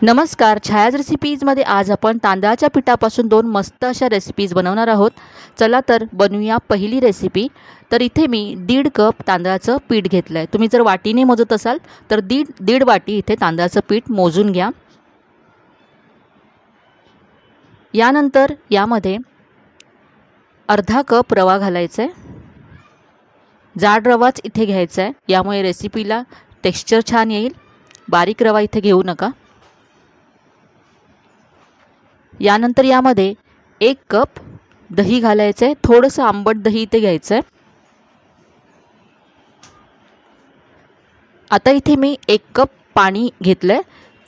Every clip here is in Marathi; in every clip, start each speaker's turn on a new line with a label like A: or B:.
A: नमस्कार, छायाज रेसिपीजमध्ये आज आपण तांदळाच्या पिठापासून दोन मस्त अशा रेसिपीज बनवणार आहोत। चला तर बनवूया पहिली रेसिपी। तर इथे मी 1.5 कप तांदळाचं पीठ घेतलं आहे। तुम्ही जर वाटीने मोजत असाल तर दीड वाटी इथे तांदळाचं पीठ मोजून घ्या। यानंतर यामध्ये अर्धा कप रवा घालायचा आहे। जाड रवाच इथे घ्यायचा आहे, यामुळे रेसिपीला टेक्स्चर छान येईल। बारीक रवा इथे घेऊ नका। यानंतर यामध्ये 1 कप दही घालायचं आहे। थोडंसं आंबट दही इथे घ्यायचं आहे। आता इथे मी 1 कप पाणी घेतलं आहे।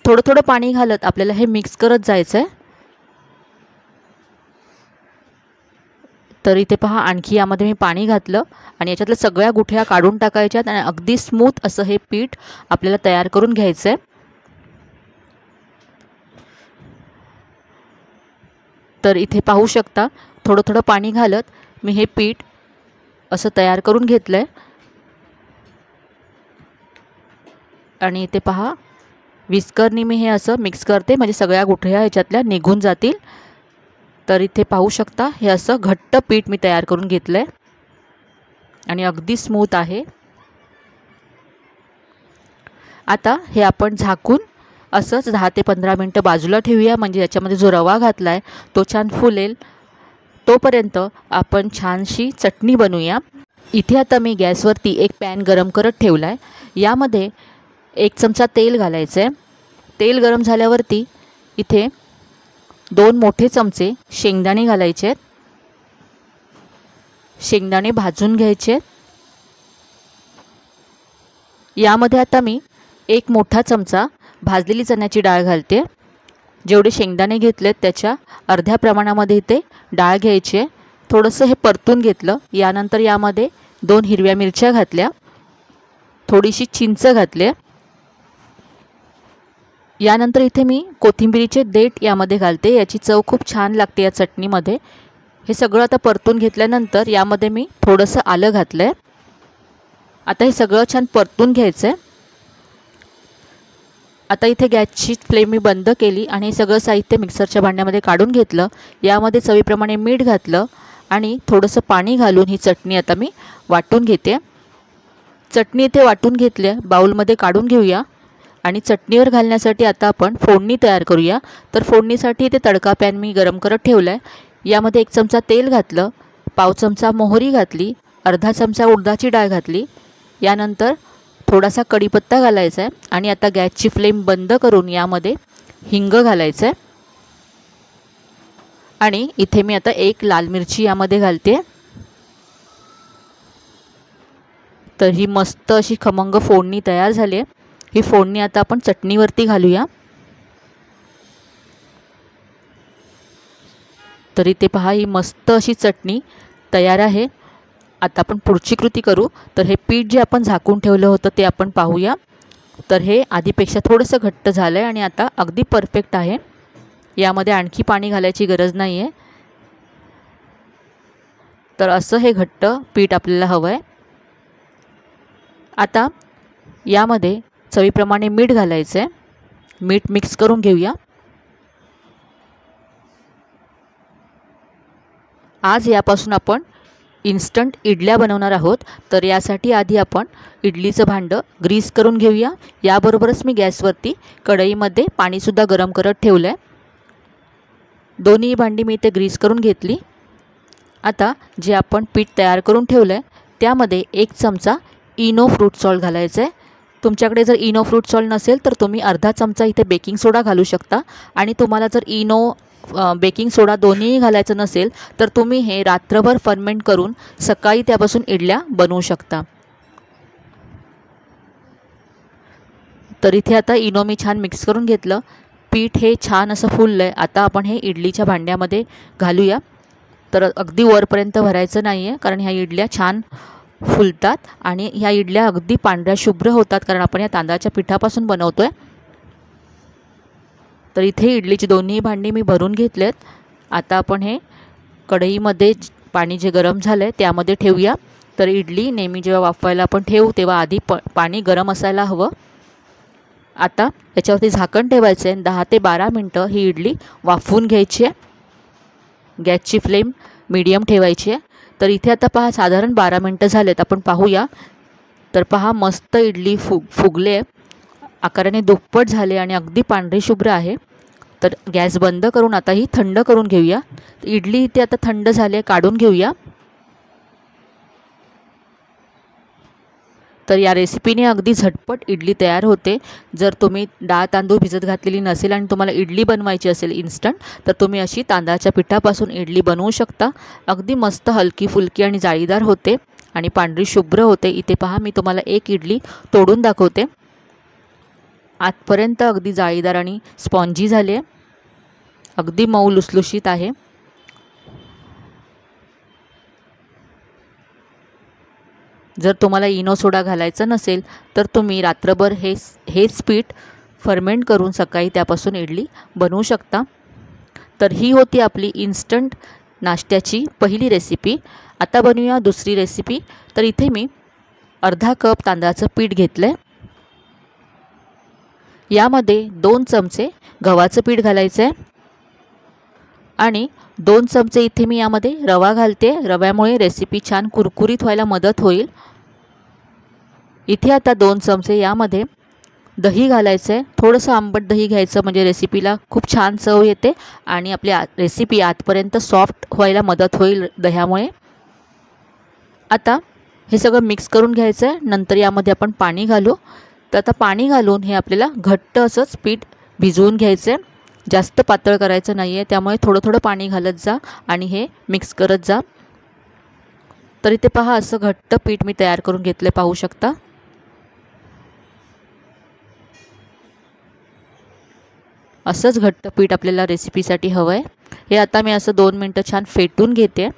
A: थोडं पाणी घालत आपल्याला हे मिक्स करत जायचं आहे। तर इथे पहा, आणखी यामध्ये मी पाणी घातलं आणि याच्यातल्या सगळ्या गुठळ्या काढून टाकायच्यात आणि अगदी स्मूथ असं हे पीठ आपल्याला तयार करून घ्यायचं आहे। तर इथे पाहू शकता, थोडं पाणी घालत मी हे पीठ असं तयार करून घेतलं आहे। आणि इथे पहा, विस्करनी मी हे असं मिक्स करते, म्हणजे सगळ्या गुठळ्या ह्याच्यातल्या निघून जातील। तर इथे पाहू शकता, हे असं घट्ट पीठ मी तयार करून घेतलं आहे आणि अगदी स्मूथ आहे। आता हे आपण झाकून असंच 10 ते 15 मिनिटं बाजूला ठेवूया, म्हणजे याच्यामध्ये जो रवा घातला आहे तो छान फुलेल। तोपर्यंत आपण छानशी चटणी बनवूया। इथे आता मी गॅसवरती एक पॅन गरम करत ठेवला आहे। यामध्ये 1 चमचा तेल घालायचं आहे। तेल गरम झाल्यावरती इथे 2 मोठे चमचे शेंगदाणे घालायचे आहेत। शेंगदाणे भाजून घ्यायचे आहेत। यामध्ये आता मी 1 मोठा चमचा भाजलेली चण्याची डाळ घालते। जेवढे शेंगदाणे घेतलेत त्याच्या अर्ध्या प्रमाणामध्ये इथे डाळ घ्यायची आहे। थोडंसं हे परतून घेतलं। यानंतर यामध्ये 2 हिरव्या मिरच्या घातल्या, थोडीशी चिंच घातली। यानंतर इथे मी कोथिंबीरीचे देठ यामध्ये घालते, याची चव खूप छान लागते या चटणीमध्ये। हे सगळं आता परतून घेतल्यानंतर यामध्ये मी थोडंसं आलं घातलं आहे। आता हे सगळं छान परतून घ्यायचं आहे। आता इथे गॅसची फ्लेम मी बंद केली आणि हे सगळं साहित्य मिक्सरच्या भांड्यामध्ये काढून घेतलं। यामध्ये चवीप्रमाणे मीठ घातलं आणि थोडंसं पाणी घालून ही चटणी आता मी वाटून घेते। चटणी इथे वाटून घेतली, बाउलमध्ये काढून घेऊया आणि चटणीवर घालण्यासाठी आता आपण फोडणी तयार करूया। तर फोडणीसाठी इथे तडका पॅन मी गरम करत ठेवला आहे। यामध्ये 1 चमचा तेल घातलं, पाव चमचा मोहरी घातली, अर्धा चमचा उडदाची डाळ घातली। यानंतर थोडासा कढीपत्ता घालायचा आहे आणि आता गॅसची फ्लेम बंद करून यामध्ये हिंग घालायचं आहे। आणि इथे मी आता 1 लाल मिरची यामध्ये घालते। तर ही मस्त अशी खमंग फोडणी तयार झाली आहे। ही फोडणी आता आपण चटणीवरती घालूया। तर इथे पहा, ही मस्त अशी चटणी तयार आहे। आता आपण पुढची कृती करू। तर हे पीठ जे आपण झाकून ठेवलं होतं ते आपण पाहूया। तर हे आधीपेक्षा थोडंसं घट्ट झालं आहे आणि आता अगदी परफेक्ट आहे। यामध्ये आणखी पाणी घालायची गरज नाही आहे। तर असं हे घट्ट पीठ आपल्याला हवं आहे। आता यामध्ये चवीप्रमाणे मीठ घालायचं आहे। मीठ मिक्स करून घेऊया। आज यापासून आपण इन्स्टंट इडल्या बनवणार आहोत। तर यासाठी आधी आपण इडलीचं भांडं ग्रीस करून घेऊया। याबरोबरच मी गॅसवरती कढईमध्ये पाणीसुद्धा गरम करत ठेवलं आहे। दोन्ही भांडी मी इथे ग्रीस करून घेतली। आता जे आपण पीठ तयार करून ठेवलं आहे त्यामध्ये 1 चमचा इनो फ्रूट सॉल्ट घालायचं आहे। तुमच्याकडे जर इनो फ्रूट सॉल्ट नसेल तर तुम्ही अर्धा चमचा इथे बेकिंग सोडा घालू शकता। आणि तुम्हाला जर इनो बेकिंग सोडा दोन्हीही घालायचं नसेल तर तुम्ही हे रात्रभर फर्मेंट करून सकाळी त्यापासून इडल्या बनवू शकता। तर इथे आता इनो मी छान मिक्स करून घेतलं। पीठ हे छान असं फुललं आहे। आता आपण हे इडलीच्या भांड्यामध्ये घालूया। तर अगदी वरपर्यंत भरायचं नाही आहे, कारण ह्या इडल्या छान फुलतात आणि ह्या इडल्या अगदी पांढऱ्या शुभ्र होतात, कारण आपण या तांदळाच्या पिठापासून बनवतोय। तर इथे इडलीची दोन्ही भांडी मी भरून घेतलेत। आता आपण हे कढईमध्ये पाणी जे गरम झालं आहे त्यामध्ये ठेवूया। तर इडली नेहमी जेव्हा वाफवायला आपण ठेवू तेव्हा आधी पाणी गरम असायला हवं। आता याच्यावरती झाकण ठेवायचं आहे. 10 ते 12 मिनटं ही इडली वाफवून घ्यायची आहे. गॅसची फ्लेम मीडियम ठेवायची आहे. तर इथे आता पहा साधारण 12 मिनटं झालेत. आपण पाहूया. तर पहा मस्त इडली फुगले, आकाराने दुप्पट झाले आणि अगदी पांढरी शुभ्र आहे. तर गॅस बंद करून आता ही थंड करून घेऊया. इडली इथे आता थंड झाली आहे, काढून घेऊया. तर या रेसिपीने अगदी झटपट इडली तयार होते. जर तुम्ही डाळ तांदूळ भिजत घातलेली नसेल आणि तुम्हाला इडली बनवायची असेल इन्स्टंट, तर तुम्ही अशी तांदळाच्या पिठापासून इडली बनवू शकता. अगदी मस्त हलकी फुलकी आणि जाळीदार होते आणि पांढरी शुभ्र होते. इथे पहा मी तुम्हाला एक इडली तोडून दाखवते. आतपर्यंत अगदी जाळीदार आणि स्पॉन्जी झाली आहे. अगदी मऊ लुसलुशीत आहे. जर तुम्हाला इनो सोडा घालायचा नसेल तर तुम्ही रात्रभर हेच पीठ फर्मेंट करून सकाळी त्यापासून इडली बनवू शकता. तर ही होती आपली इन्स्टंट नाश्त्याची पहिली रेसिपी. आता बनवूया दुसरी रेसिपी. तर इथे मी अर्धा कप तांदळाचं पीठ घेतलं आहे. यामध्ये 2 चमचे गव्हाचं पीठ घालायचं आहे आणि 2 चमचे इथे मी यामध्ये रवा घालते. रव्यामुळे रेसिपी छान कुरकुरीत व्हायला मदत होईल. इथे आता 2 चमचे यामध्ये दही घालायचं आहे. थोडंसं आंबट दही घ्यायचं म्हणजे रेसिपीला खूप छान चव येते आणि आपली रेसिपी आतपर्यंत सॉफ्ट व्हायला मदत होईल दह्यामुळे. आता हे सगळं मिक्स करून घ्यायचं आहे. नंतर यामध्ये आपण पाणी घालू. तर आता पाणी घालून हे आपल्याला घट्ट असंच पीठ भिजवून घ्यायचं आहे. जास्त पातळ करायचं नाही आहे. त्यामुळे थोडं थोडं पाणी घालत जा आणि हे मिक्स करत जा. तर इथे पहा असं घट्ट पीठ मी तयार करून घेतलं, पाहू शकता. असंच घट्ट पीठ आपल्याला रेसिपीसाठी हवं आहे. हे आता मी असं 2 मिनटं छान फेटून घेते.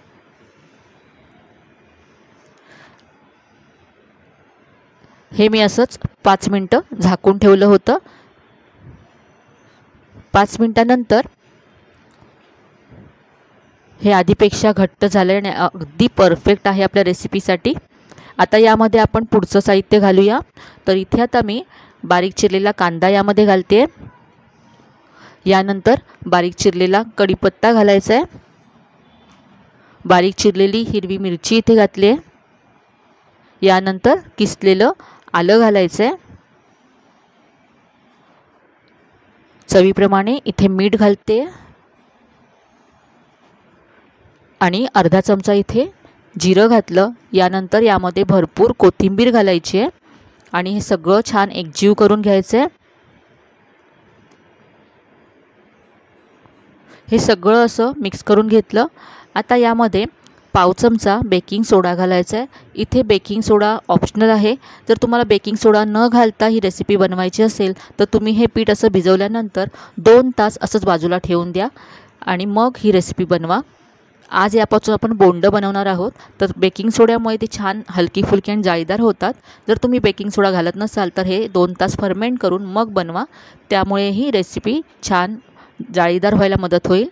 A: हे मी असंच 5 मिनटं झाकून ठेवलं होतं. 5 मिनटानंतर हे आधीपेक्षा घट्ट झालं आणि अगदी परफेक्ट आहे आपल्या रेसिपीसाठी. आता यामध्ये आपण पुढचं साहित्य घालूया. तर इथे आता मी बारीक चिरलेला कांदा यामध्ये घालते. यानंतर बारीक चिरलेला कढीपत्ता घालायचा आहे. बारीक चिरलेली हिरवी मिरची इथे घातली आहे. यानंतर किसलेलं आलं घालायचं आहे. चवीप्रमाणे इथे मीठ घालते आणि अर्धा चमचा इथे जिरं घातलं. यानंतर यामध्ये भरपूर कोथिंबीर घालायची आहे आणि हे सगळं छान एकजीव करून घ्यायचं आहे. हे सगळं असं मिक्स करून घेतलं. आता यामध्ये पाव चमचा बेकिंग सोडा घालायचा आहे. इथे बेकिंग सोडा ऑप्शनल आहे. जर तुम्हाला बेकिंग सोडा न घालता ही रेसिपी बनवायची असेल तर तुम्ही हे पीठ असं भिजवल्यानंतर 2 तास असंच बाजूला ठेवून द्या आणि मग ही रेसिपी बनवा. आज यापासून आपण बोंडं बनवणार आहोत. तर बेकिंग सोड्यामुळे ते छान हलकी फुलकी आणि जाळीदार होतात. जर तुम्ही बेकिंग सोडा घालत नसाल तर हे 2 तास फर्मेंट करून मग बनवा. त्यामुळे ही रेसिपी छान जाळीदार व्हायला मदत होईल.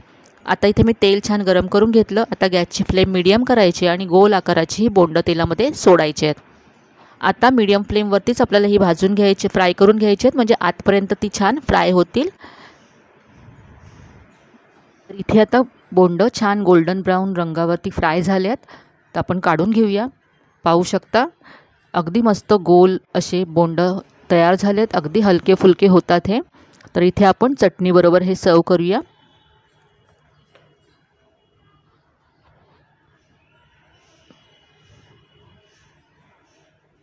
A: आता इथे मी तेल छान गरम करून घेतलं. आता गॅसची फ्लेम मीडियम करायची आणि गोल आकाराची ही बोंडं तेलामध्ये सोडायची आहेत. आता मीडियम फ्लेमवरतीच आपल्याला ही भाजून घ्यायची, फ्राय करून घ्यायची आहेत म्हणजे आतपर्यंत ती छान फ्राय होतील. इथे आता बोंडं छान गोल्डन ब्राऊन रंगावरती फ्राय झाल्यात. तर आपण काढून घेऊया. पाहू शकता अगदी मस्त गोल असे बोंडं तयार झालेत. अगदी हलके फुलके होतात हे. तर इथे आपण चटणीबरोबर हे सर्व करूया.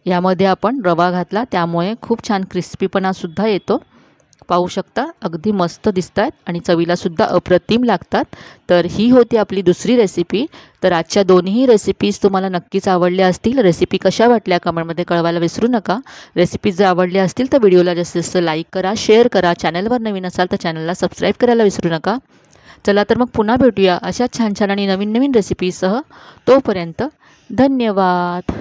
A: यामध्ये आपण रवा घातला त्यामुळे खूप छान क्रिस्पीपणा सुद्धा येतो. पाहू शकता अगदी मस्त दिसतात आणि चवीला सुद्धा अप्रतिम लागतात. तर ही होती आपली दुसरी रेसिपी. तर आजच्या दोन्ही रेसिपीज तुम्हाला नक्कीच आवडल्या असतील. रेसिपी कशा वाटल्या कमेंटमध्ये कळवायला विसरू नका. रेसिपीज जर आवडल्या असतील तर व्हिडिओला जास्तीत जास्त लाईक करा, शेअर करा. चॅनलवर नवीन असाल तर चॅनलला सबस्क्राईब करायला विसरू नका. चला तर मग पुन्हा भेटूया अशा छान छान आणि नवीन नवीन रेसिपीसह. तोपर्यंत धन्यवाद.